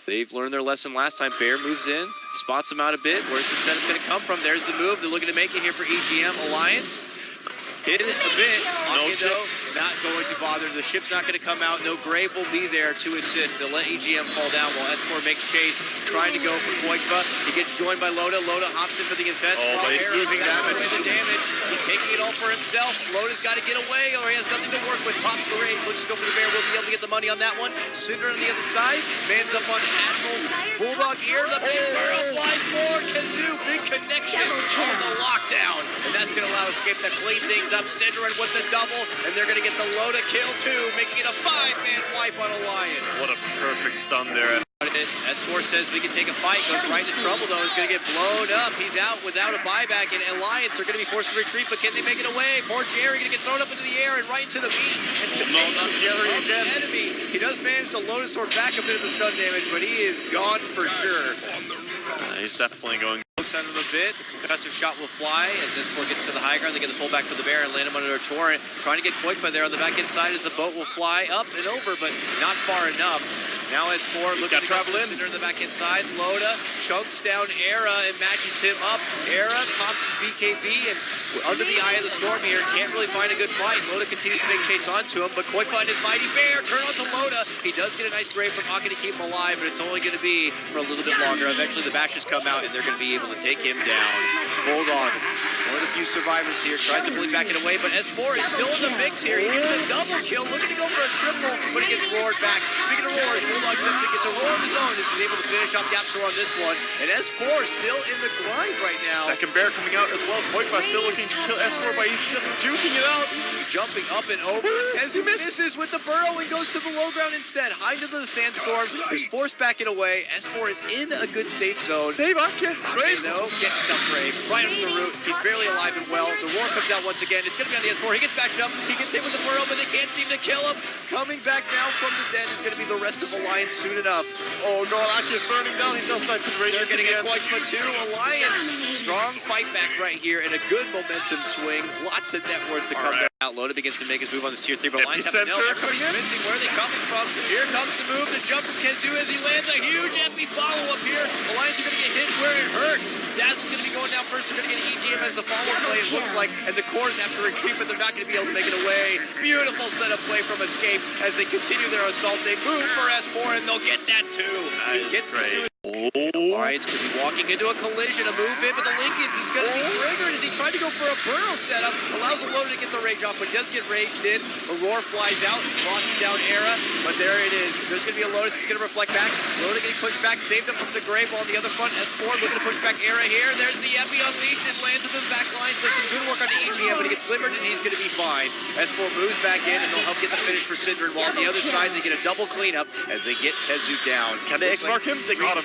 They've learned their lesson last time. Bear moves in, spots him out a bit. Where's the setup going to come from? There's the move. They're looking to make it here for EGM Alliance. Hit it a bit. No ship. Not going to bother. The ship's not going to come out. No Grave will be there to assist. They'll let EGM fall down while S4 makes chase, trying to go for Koikba. He gets joined by Loda. Loda hops in for the invest. Oh, but he's losing damage. The damage. He's taking it all for himself. Loda's got to get away, or he has nothing to work with. Pops the rage. Looks to go for the Bear. Will be able to get the money on that one. Cinder on the other side. Man's up on Admiral. Bulldog here. The big barrel flies forward. Kazoo. Big connection on the lockdown. And that's going to allow Escape to clean things up. Synderen with the double. And they're going to get the Loda kill too, making it a 5-man wipe on Alliance. What a perfect stun there. S4 says we can take a fight, goes right into trouble though, is going to get blown up. He's out without a buyback, and Alliance are going to be forced to retreat, but can they make it away? Poor Jerry going to get thrown up into the air and right into the meat. And no, not Jerry again. The enemy. He does manage to load his sword back a bit of the stun damage, but he is gone for sure. He's definitely going. Looks at him a bit. The concussive shot will fly as S4 gets to the high ground. They get the pullback for the Bear and land him under a torrent. Trying to get Koikba there on the back inside as the boat will fly up and over, but not far enough. Now S4 looking to travel in the back inside. Loda chokes down Era and matches him up. Era pops his BKB and under the eye of the storm here. Can't really find a good fight. Loda continues to make chase onto him, but Koikba and his mighty Bear turn onto Loda. He does get a nice grave from Aki to keep him alive, but it's only going to be for a little bit longer. Eventually the bashes come out and they're going to be able to take him down. Bulldog, one of the few survivors here, tries to bully back it away, but S4 is still in the mix here. He gets a double kill, looking to go for a triple, but he gets roared back. Speaking of roars, Bulldog essentially gets a roar of his own as he's able to finish off YapzOr on this one, and S4 still in the grind right now. Second Bear coming out as well. Koikba still looking to kill S4, but he's just juicing it out. He's jumping up and over. Kazoo misses with the burrow and goes to the low ground instead. Hide into the sandstorm, is forced back and away. S4 is in a good safe zone. Save Aki. Brave though, getting stuff Brave. Right under the root. He's barely alive and well. The roar comes out once again. It's going to be on the S4. He gets backed up. He gets hit with the burrow, but they can't seem to kill him. Coming back now from the den is going to be the rest of Alliance soon enough. Oh god, Aki is burning down. He just nice and ready. They're going to get Koikba too. Alliance, strong fight back right here and a good momentum swing. Lots of net worth to come back out. Loda begins to make his move on this tier 3, but Alliance have no. Everybody's missing. Where are they coming from? Here comes the move. The jump from Kazoo as he lands a huge epi follow-up here. Alliance are going to get hit where it hurts. Dazzle's going to be going down first. They're going to get EGM as the follow-up play, it looks like, and the cores have to retreat, but they're not going to be able to make it away. Beautiful setup play from Escape as they continue their assault. They move for S4, and they'll get that too. He gets the suicide. Alliance could be walking into a collision, a move in, but the linkage is going to be triggered as he tried to go for a burrow setup. Allows Loda to get the rage off, but does get raged in. Aurora flies out, locking down Era, but there it is. There's going to be a Lotus that's going to reflect back. Loda getting pushed back, saved him from the grave on the other front. S4 looking to push back Era here. There's the Epi unleashed and lands into the back line. Does some good work on the EGM, but he gets glimmered and he's going to be fine. S4 moves back in and they'll help get the finish for Synderen, while on the other side they get a double cleanup as they get Kazoo down. Can they X-mark him? They got him.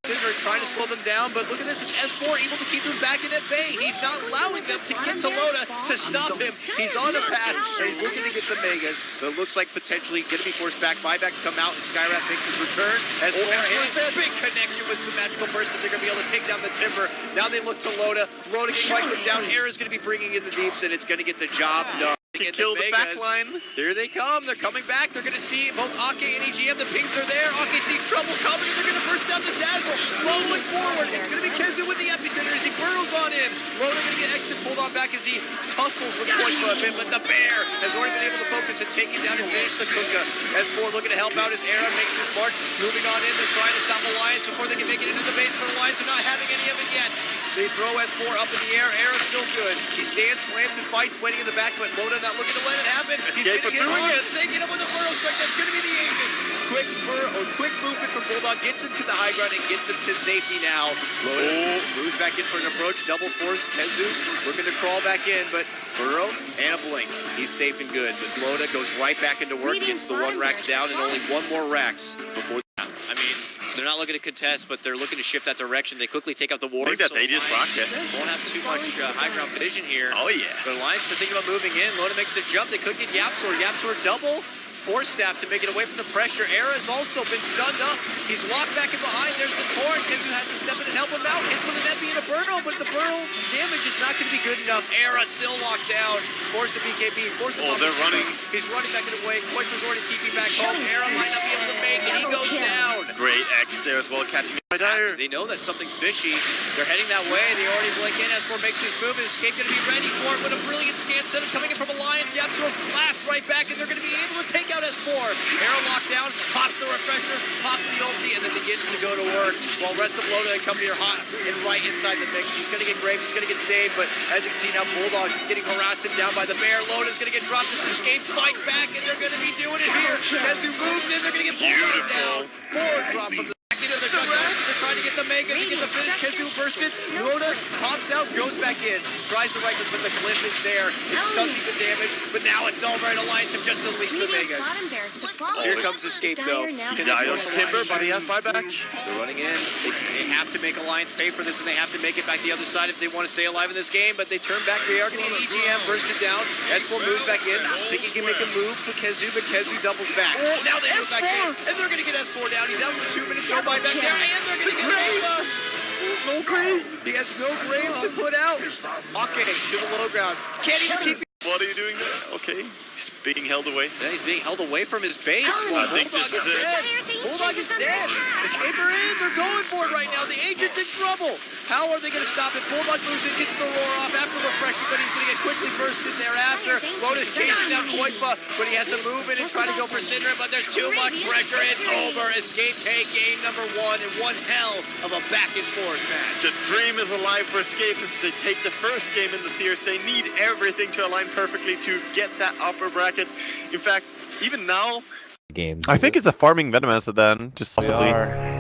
Synderen trying to slow them down, but look at this. S4 able to keep them back in at bay. He's not allowing them to get to Loda to stop him. He's on a path, and he's looking to get the Megas, but it looks like potentially going to be forced back. Buybacks come out, and Skywrath makes his return. S4 hits a big connection with some magical bursts that they're going to be able to take down the Timber. Now they look to Loda. Loda gets right down. Era's going to be bringing in the deeps, and it's going to get the job done. Can kill the back line. Here they come. They're coming back. They're going to see both Aki and EGM. The pings are there. Aki sees trouble coming, and they're going to burst down the Dazzle. Rolling forward. It's going to be Kazoo with the epicenter as he burrows on in. Loda going to get extra pulled on back as he tussles with Koikba a bit, but the Bear has already been able to focus and take him down and finish the Kunkka. S4 looking to help out as Era makes his march. Moving on in. They're trying to stop Alliance before they can make it into the base, but Alliance are not having any of it yet. They throw S4 up in the air. Era's still good. He stands, plants, and fights, waiting in the back, but Loda not looking to let it happen. He's going to get on. They get him with the burrow strike. That's going to be the Aegis. Quick movement from Bulldog gets him to the high ground and gets him to safety now. Loda moves back in for an approach. Double force. Kazoo looking to crawl back in, but burrow and a blink. He's safe and good. But Loda goes right back into work, gets the one Rax down, and only one more Rax before that. I mean, they're not looking to contest, but they're looking to shift that direction. They quickly take out the ward. I think that's Aegis Rocket. Won't have too much high ground vision here. Oh, yeah. But Alliance are thinking about moving in. Loda makes the jump. They could get YapzOr. YapzOr double. Force staff to make it away from the pressure. Era's also been stunned up. He's locked back in behind. There's the Torrent. Kazoo has to step in and help him out. Hits with an Epi and a Burrow, but the Burrow damage is not going to be good enough. Era still locked down. Forced the BKB. Forced the they're running. He's running back in the way. Koikba's already TP back home. Era might not be able to make it. He goes down. Great X there as well, catching it. They know that something's fishy. They're heading that way. They already blink in. S4 makes his move. His Escape going to be ready for it with a brilliant scan setup coming in from Alliance. YapzOr blasts right back, and they're going to be able to take out S4. Arrow locked down, pops the refresher, pops the ulti, and then begins to go to work. While rest of Loda and company are hot and right inside the mix. He's going to get Grave. He's going to get saved, but as you can see now, Bulldog getting harassed and down by the bear. Loda's going to get dropped. It's Escape fight back, and they're going to be doing it here. Kezu moves in. They're going to get Bulldog down. Forward drop from the back into the jungle. They're trying to get the Megas and get the finish. Kezu bursted. Loda pops out, goes back in. Tries to right click, but the cliff is there. It's stunting the damage, but now it's over, and Alliance have just unleashed the Megas. Here comes Escape, though. Timber, but he has buyback. They're running in. They have to make Alliance pay for this, and they have to make it back the other side if they want to stay alive in this game, but they turn back. They are going to get EGM, bursted down. S4 moves back in. Think he can make a move for Kezu, but Kezu doubles back. Now they move back in, and they're going to get S4 down. He's out for 2 minutes. No buyback there, and they're going to get Loda. No Grave. He has no Grave to put out. Okay, to the low ground. Can't even TP. What are you doing there? Okay, he's being held away. Yeah, he's being held away from his base. I think Bulldog this is it. dead. Bulldog is dead. Escaper in. They're going for it right now. The agent's in trouble. How are they going to stop it? Bulldog moves in, gets the roar off after refreshing, but he's going to get quickly bursted thereafter. Loda's chasing down Koifa, but he has to move in and try to go for Syndra, but there's too much pressure. It's over. Escape take game number 1 in one hell of a back and forth match. The dream is alive for Escapists. They take the first game in the series. They need everything to align perfectly to get that upper bracket. In fact, even now, games. I think it's a farming Venomous then, just possibly.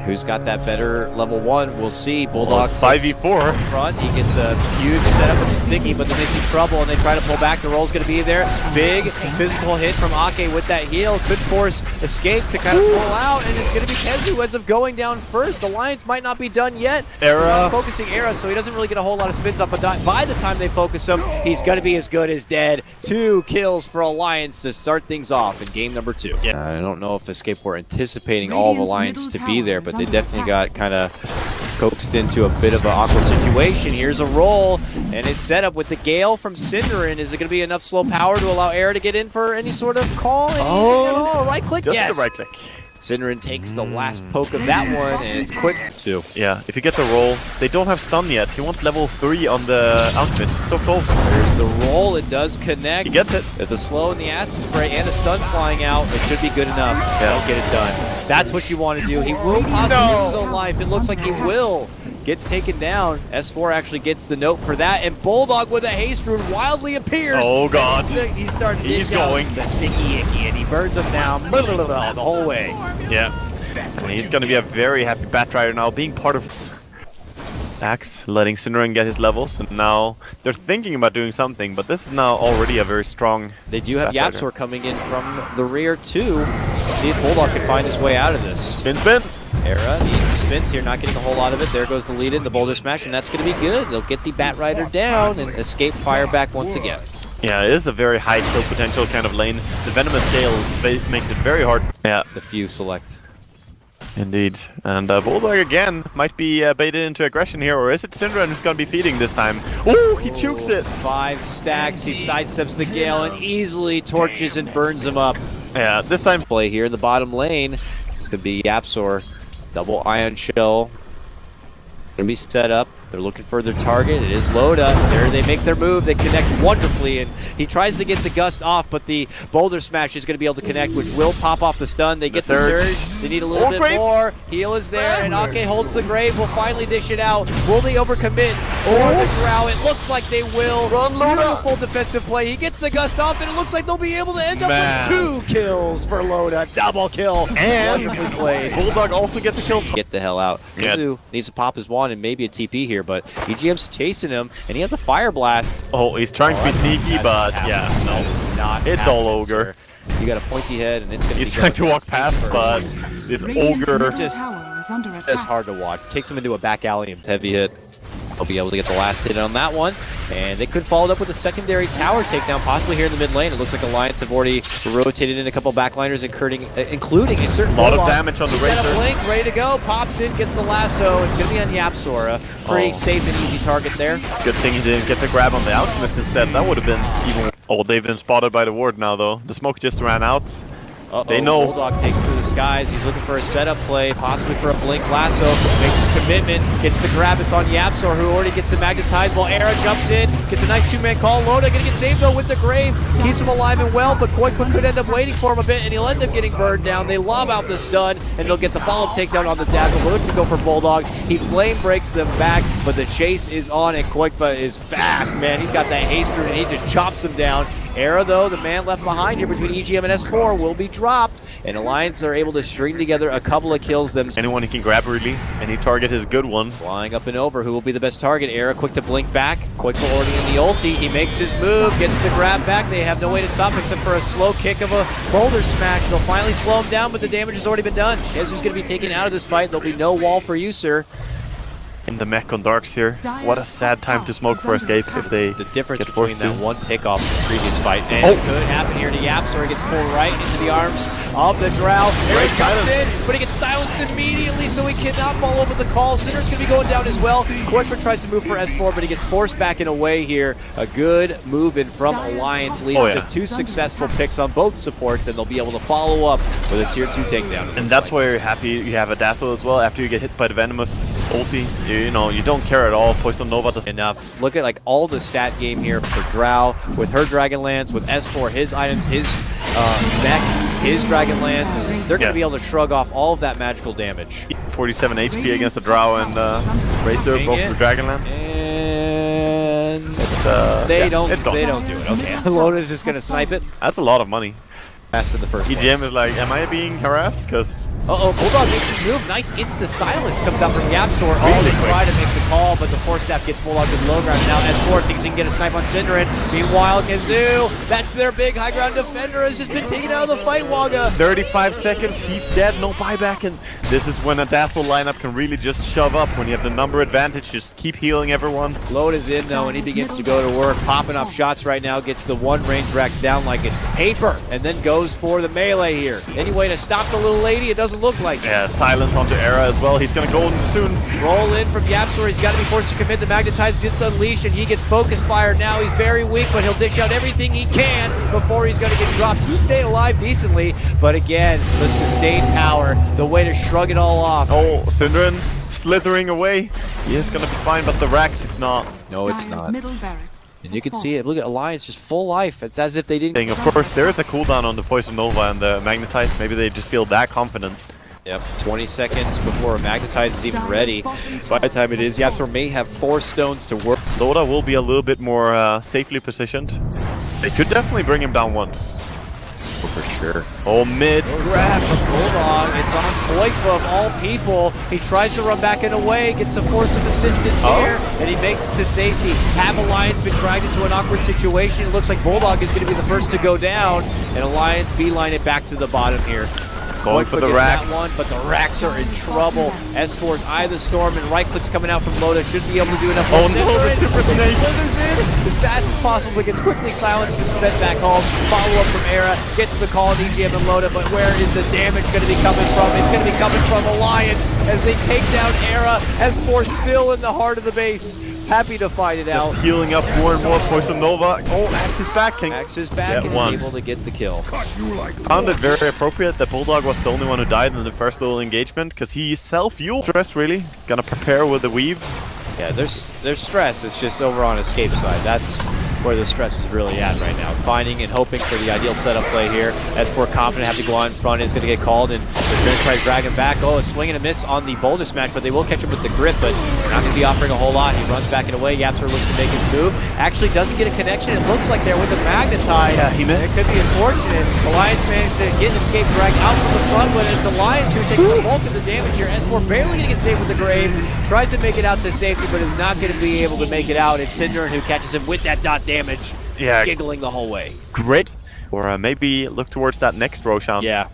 Who's got that better level 1? We'll see. Bulldogs 5v4. front. He gets a huge setup with Sticky, but then they see trouble and they try to pull back. The roll's going to be there. Big physical hit from Ake with that heal. Could force Escape to kind of pull out, and it's going to be Kezu who ends up going down first. Alliance might not be done yet. Era. Focusing Era, so he doesn't really get a whole lot of spins up, but by the time they focus him, he's going to be as good as dead. 2 kills for Alliance to start things off in game number 2. Yeah. I don't know if Escape were anticipating all of Alliance to be there, but they definitely got kind of coaxed into a bit of an awkward situation. Here's a roll, and it's set up with the Gale from Cinderin. Is it going to be enough slow power to allow Era to get in for any sort of call? Anything at all? Right click? Just Yes. the right click. Cinderin takes the last poke of that one, and it's quick too. Yeah, if you get the roll, they don't have stun yet. He wants level 3 on the outfit. So close. There's the roll. It does connect. He gets it. With the slow and the acid spray and a stun flying out, it should be good enough. Don't get it done. That's what you want to do. He will possibly lose his own life. It looks like he will. Gets taken down. S4 actually gets the note for that, and Bulldog with a haste rune wildly appears. Oh god. He's starting to He's dish out going. the sticky icky, and he burns him down the whole way. Yeah. And he's going to be a very happy Batrider now, being part of Axe, letting Cinderin get his levels, and now they're thinking about doing something, but this is now already a very strong... They do have Batrider. YapzOr coming in from the rear too. See if Bulldog can find his way out of this. Spin! Era needs spins here, not getting a whole lot of it. There goes the lead in, the boulder smash, and that's going to be good. They'll get the Batrider down and Escape fire back once again. Yeah, it is a very high kill potential kind of lane. The Venomous Gale makes it very hard. Yeah, The few select. indeed. And Bulldog again might be baited into aggression here, or is it Cinderin who's going to be feeding this time? Ooh, he chukes it! 5 stacks, he sidesteps the Gale and easily torches and burns him up. Yeah, this time... Play here in the bottom lane. This could be YapzOr. Double Ion Shell. Gonna be set up. They're looking for their target. It is Loda. There they make their move. They connect wonderfully, and he tries to get the gust off, but the boulder smash is going to be able to connect, which will pop off the stun. They get the surge. They need a little bit more. Heal is there, and Ake holds the grave. Will finally dish it out. Will they overcommit or the drow? It looks like they will. Beautiful defensive play. He gets the gust off, and it looks like they'll be able to end up with 2 kills for Loda. Double kill. And wonderfully played. Bulldog also gets a kill. Get the hell out. Yeah. Kezu needs to pop his wand and maybe a TP here, but EGM's chasing him, and he has a fire blast. Oh, he's trying to be sneaky, but yeah, no. It's all Ogre. You got a pointy head, and it's going to be... He's trying to walk past, but this Ogre... Just hard to watch. Takes him into a back alley and heavy hit. He'll be able to get the last hit on that one, and they could follow it up with a secondary tower takedown, possibly here in the mid lane. It looks like Alliance have already rotated in a couple backliners, including a certain lot of damage on the Set Razor. up Blink, ready to go, pops in, gets the lasso. It's going to be on YapzOr. A pretty safe and easy target there. Good thing he didn't get the grab on the Alchemist instead. That would have been even... Oh, they've been spotted by the ward now, though. The smoke just ran out. They know. Bulldog takes to the skies. He's looking for a setup play, possibly for a blink lasso. Makes his commitment, gets the grab. It's on Yapzor, who already gets the magnetized while Era jumps in, gets a nice two-man call. Loda gonna get saved though with the grave. Keeps him alive and well, but Koikwa could end up waiting for him a bit, and he'll end up getting burned down. They lob out the stun, and they'll get the follow-up takedown on the dazzle. They're looking to go for Bulldog. He flame breaks them back, but the chase is on, and Koikwa is fast, man. He's got that haster, and he just chops them down. Era, though, the man left behind here between EGM and S4, will be dropped, and Alliance are able to string together a couple of kills themselves. Anyone he can grab really, any target is a good one. Flying up and over, who will be the best target? Era quick to blink back, Koikwa already in the ulti, he makes his move, gets the grab back, they have no way to stop except for a slow kick of a boulder smash. They'll finally slow him down, but the damage has already been done. Kezu's going to be taken out of this fight, there'll be no wall for you, sir. In the mech on Darks here. What a sad time to smoke for Escape if they The difference get forced between that to. one pick off the previous fight, and it could happen here to Yapzor. He gets pulled right into the arms of the Drow. There he comes in, but he gets silenced immediately, so he cannot follow up with the call. Cinder's going to be going down as well. Koikwa tries to move for S4, but he gets forced back and away here. A good move in from Alliance, leading to two successful picks on both supports, and they'll be able to follow up with a tier 2 takedown. And that's why you're happy you have a Dazzle as well. After you get hit by the Venomous ulti, you know, you don't care at all. Poison Nova doesn't. Enough. Look at like all the stat game here for Drow with her Dragonlance, with S4, his items, his mech, his Dragonlance. They're going to be able to shrug off all of that magical damage. 47 HP against the Drow and Racer, both with Dragonlance. And They don't do it. it. Okay, Loda's just going to snipe it. That's a lot of money. Fast in the first EGM place. is like, am I being harassed? Because Bulldog makes his move. Nice insta-silence comes out from Yapzor. They try to make the call, but the Force Staff gets Bulldog to the low ground. Now S4 thinks he can get a snipe on Synderen. Meanwhile, Kazu, that's their big high ground defender, has just been taken out of the fight, Waga. 35 seconds, he's dead, no buyback, and this is when a Dazzle lineup can really just shove up. When you have the number advantage, just keep healing everyone. Load is in though, and he begins to go to work, popping off shots right now, gets the one range racks down like it's paper, and then goes for the melee here. Any way to stop the little lady? It doesn't look like it. Yeah, silence onto Era as well. He's gonna go in soon. Roll in from Yapzor. He's got to be forced to commit. The Magnetize gets unleashed, and he gets focus fire now. He's very weak, but he'll dish out everything he can before he's going to get dropped. He stayed alive decently, but again, the sustained power, the way to shrug it all off. Oh, Synderen slithering away. He is gonna be fine, but the Rax is not. No, it's not. And you can see it. Look at Alliance, just full life. It's as if they didn't. Of course, there is a cooldown on the Poison Nova and the Magnetize. Maybe they just feel that confident. Yep, 20 seconds before a Magnetize is even ready. By the time it is, Yapzor may have 4 stones to work. Loda will be a little bit more safely positioned. They could definitely bring him down once. Oh, for sure. Oh, mid. Grab from Bulldog. It's on Koikwa of all people. He tries to run back and away, gets a force of assistance here, and he makes it to safety. Have Alliance been dragged into an awkward situation? It looks like Bulldog is going to be the first to go down, and Alliance beeline it back to the bottom here. Going for the gets Rax. that one, but the Rax are in trouble. S4's Eye of the Storm and right clicks coming out from Loda should be able to do enough. Oh no, the Super Snake! Slithers in as fast as possible, gets quickly silenced and sent back home. Follow up from Era, gets the call on EGM and Loda, but where is the damage going to be coming from? It's going to be coming from Alliance as they take down Era. S4 still in the heart of the base. Happy to fight it out. Just healing up more and more. Poison Nova. Oh, Axe is back. Axe is back and is able to get the kill. Found it very appropriate that Bulldog was the only one who died in the first little engagement because he self-fueled. Stress really. Gonna prepare with the weave. Yeah, there's stress. It's just over on Escape side. That's where the stress is really at right now. Finding and hoping for the ideal setup play here. S4 confident, have to go on front, is going to get called, and they're going to try to drag him back. Oh, a swing and a miss on the boulder smash, but they will catch him with the grip, but they're not going to be offering a whole lot. He runs back and away. Yapzor looks to make his move. Actually doesn't get a connection. It looks like they're with the Magnetize. Yeah, he missed. It could be unfortunate. Alliance managed to get an Escape drag out from the front, but it's Alliance who takes the bulk of the damage here. S4 barely going to get saved with the grave. Tries to make it out to safety, but is not going to be able to make it out. It's Synderen who catches him with that dot damage. Yeah, giggling the whole way. Great. Or maybe look towards that next Roshan. Yeah.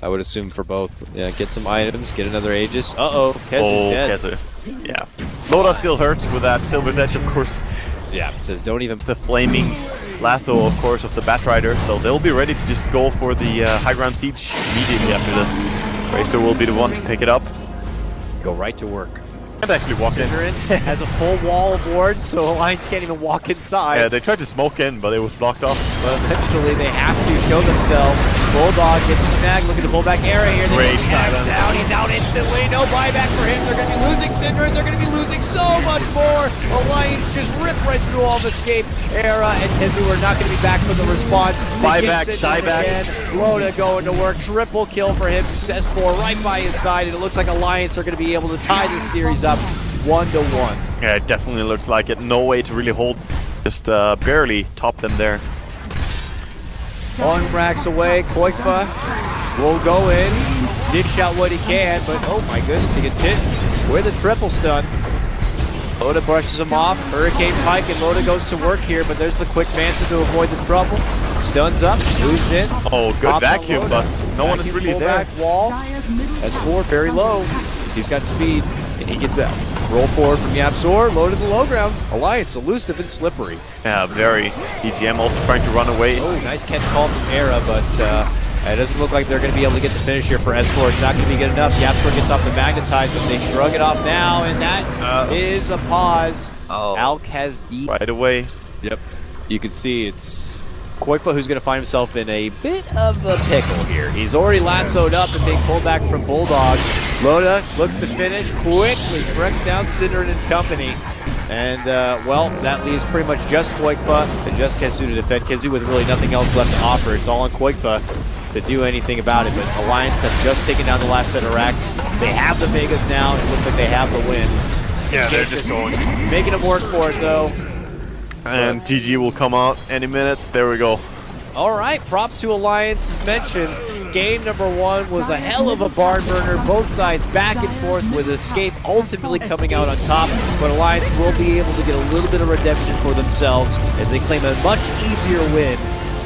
I would assume for both. Yeah, get some items, get another Aegis. Uh-oh, Kezu's dead. Kezu. Yeah. Loda still hurts with that Silver's Edge, of course. Yeah, it says don't even... The flaming lasso, of course, of the Batrider, so they'll be ready to just go for the high ground siege immediately after this. Racer will be the one to pick it up. Go right to work. And actually walk in. Has a full wall of wards, so Alliance can't even walk inside. Yeah, they tried to smoke in, but it was blocked off. But eventually they have to show themselves. Bulldog gets a snag, looking to pull back Era here. Great silence. silence. Down, he's out instantly. No buyback for him. They're going to be losing Cinder, and they're going to be losing so much more. Alliance just ripped right through all of Escape. Era and Tezu are not going to be back for the response. Buybacks, diebacks. Loda going to work. Triple kill for him. S4 right by his side, and it looks like Alliance are going to be able to tie this series up 1-1. Yeah, it definitely looks like it. No way to really hold, just barely top them there. One racks away, Koikfa will go in, dish out what he can, but oh my goodness, he gets hit with a triple stun. Loda brushes him off, Hurricane Pike, and Loda goes to work here, but there's the quick Manson to avoid the trouble. Stuns up, moves in. Oh, good pops on vacuum, Loda. but no one is really Pull there. back wall, S4 very low. He's got speed, and he gets out. Roll forward from Yapzor, low to the low ground. Alliance elusive and slippery. Yeah, very. EGM also trying to run away. Oh, nice catch call from Era, but it doesn't look like they're going to be able to get the finish here for S4. It's not going to be good enough. Yapzor gets off the magnetize, but they shrug it off now, and that is a pause. Alk has deep. Right away. Yep. You can see it's Koikfa who's going to find himself in a bit of a pickle here. He's already lassoed up and being pulled back from Bulldog. Loda looks to finish quickly, wrecks down Synderen and company. And, well, that leaves pretty much just Koikfa and just Kezu to defend. Kezu with really nothing else left to offer. It's all on Koikfa to do anything about it. But Alliance have just taken down the last set of racks. They have the Vegas now. It looks like they have the win. Yeah, they're just going. Making them work for it, though. And GG will come out any minute. There we go. All right, props to Alliance as mentioned. Game number 1 was a hell of a barn burner. Both sides back and forth with Escape ultimately coming out on top. But Alliance will be able to get a little bit of redemption for themselves as they claim a much easier win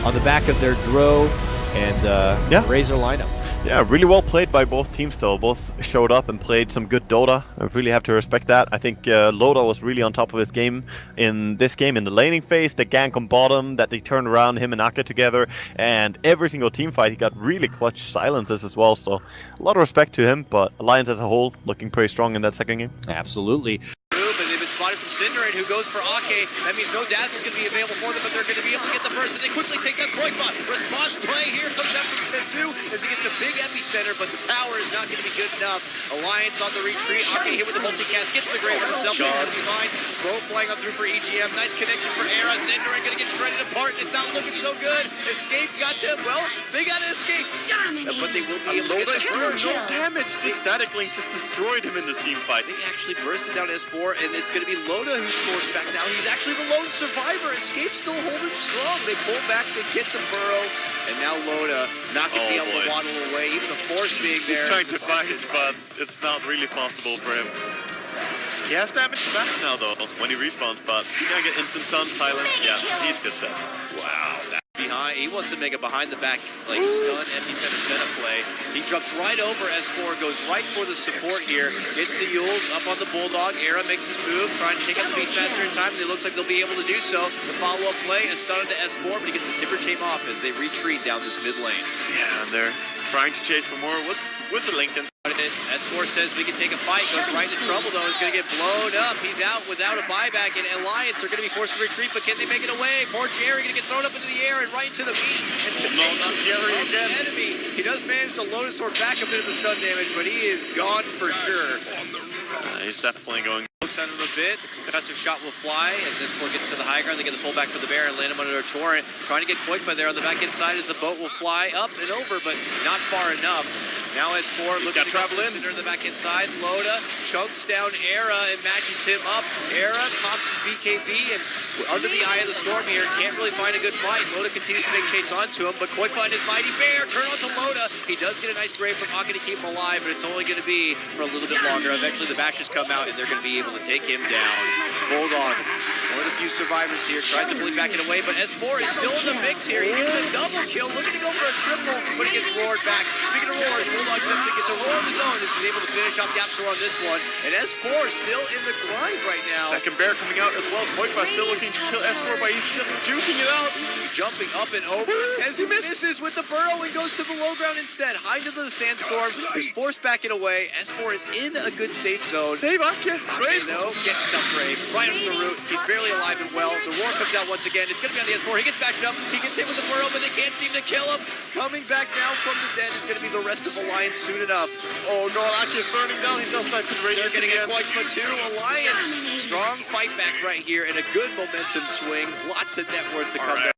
on the back of their Dro and Razor lineup. Yeah, really well played by both teams though. Both showed up and played some good Dota. I really have to respect that. I think Loda was really on top of his game in this game, in the laning phase, the gank on bottom that they turned around, him and Aka together, and every single team fight he got really clutch silences as well. So a lot of respect to him, but Alliance as a whole looking pretty strong in that second game. Absolutely. And they've been spotted from Cinderate, who goes for Ake. That means no Dazzle's going to be available for them, but they're going to be able to get the first, and they quickly take down Koikfa. Response play here comes out from Tezu as he gets a big epicenter, but the power is not going to be good enough. Alliance on the retreat. Ake hit with the multicast, gets the grave for himself. He's going to be fine. Bro flying up through for EGM. Nice connection for Era. Cinderate going to get shredded apart. It's not looking so good. Escape got to, well, they got to escape. But they will be able to get the first. No damage. The Static Link just destroyed him in this team fight. They actually bursted down S4, and it's going to be Loda who scores back now. He's actually the lone survivor. Escape still holding strong. They pull back, they get the burrow, and now Loda not going to be able to waddle away. Even the force being there. He's trying to fight, but it's not really possible for him. He has damage back now though, when he respawns, but he's gonna get instant stun, silence. Yeah, he's just dead. Wow. Behind, he wants to make a behind the back like stun epicenter setup play. He jumps right over S4, goes right for the support here. Hits the Yules up on the Bulldog. Era makes his move, trying to take out the Beastmaster in time, and it looks like they'll be able to do so. The follow-up play is stun into S4, but he gets the Timber Chain off as they retreat down this mid lane. Yeah, and they're trying to chase for more with the Lincoln. S4 says we can take a fight, goes right into trouble though, he's going to get blown up, he's out without a buyback, and Alliance are going to be forced to retreat, but can they make it away? Poor Jerry going to get thrown up into the air and right into the meat, and no, not Jerry again. The enemy. He does manage to Lotus Sword back a bit of the stun damage, but he is gone for sure. He's definitely going. Looks at him a bit, concussive shot will fly, as S4 gets to the high ground, they get the pullback for the bear and land him under a torrent, trying to get Koikfa there on the back inside as the boat will fly up and over, but not far enough. Now S4 looking to travel in the back inside. Loda chunks down Era and matches him up. Era pops his BKB and under the eye of the storm here, can't really find a good fight. Loda continues to make chase onto him, but Koikfa and his mighty bear turn onto Loda. He does get a nice grave from Aka to keep him alive, but it's only going to be for a little bit longer. Eventually the bashes come out and they're going to be able to take him down. Bulldog, one of the few survivors here, tries to bully back it away, but S4 is still in the mix here. He gets a double kill, looking to go for a triple, but he gets roared back. Speaking of roars, Bulldog simply gets a roar of his own as he's able to finish off Yapzor on this one, and S4 still in the grind right now. Second bear coming out as well. Koikfa still looking to kill S4, but he's just juking it out. He's jumping up and over. Kezu misses with the burrow and goes to the low ground instead. High into the sandstorm, is forced back and away. S4 is in a good safe zone. Save Ake. Brave. No, gets some brave. Right under the root. He's barely really alive and well. The roar comes out once again. It's going to be on the S4. He gets bashed up. He gets hit with the burrow, but they can't seem to kill him. Coming back now from the den is going to be the rest of Alliance soon enough. Oh no, Aki is burning down. He does not to the They're radius going to get again. quite two. Alliance, strong fight back right here and a good momentum swing. Lots of net worth to come All right. there.